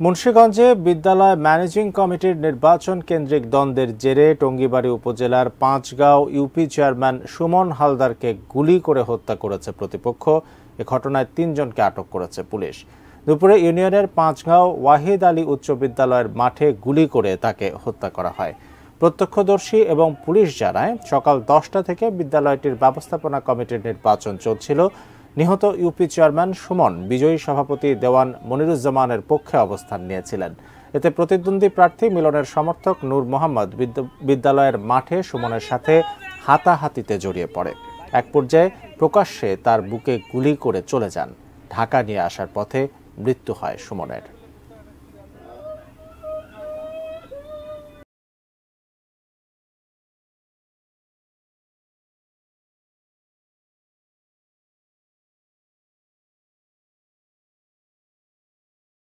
মুন্সিগঞ্জে বিদ্যালয় ম্যানেজিং কমিটির নির্বাচন কেন্দ্রিক দ্বন্দ্বের জেরে টঙ্গীবাড়ি উপজেলার পাঁচগাঁও ইউপি চেয়ারম্যান সুমন হালদারকে গুলি করে হত্যা করেছে প্রতিপক্ষ। এ ঘটনায় ৩ জনকে আটক করেছে পুলিশ। দুপুরে ইউনিয়নের পাঁচগাঁও ওয়াহিদ আলী উচ্চ বিদ্যালয়ের মাঠে গুলি করে তাকে হত্যা করা হয়। প্রত্যক্ষদর্শী এবং পুলিশ জানায়, সকাল 10টা থেকে বিদ্যালয়টির ব্যবস্থাপনা কমিটির নির্বাচন চলছিল। নিহত ইউপি চেয়ারম্যান সুমন বিজয়ী সভাপতি দেওয়ান মনিরুজ্জামানের পক্ষে অবস্থান নিয়েছিলেন। এতে প্রতিদ্বন্দ্বী প্রার্থী মিলনের সমর্থক নূর মোহাম্মদ বিদ্যালয়ের মাঠে সুমনের সাথে হাতাহাতিতে জড়িয়ে পড়ে। এক পর্যায়ে প্রকাশ্যে তার বুকে গুলি করে চলে যান। ঢাকা নিয়ে আসার পথে মৃত্যু হয় সুমনের।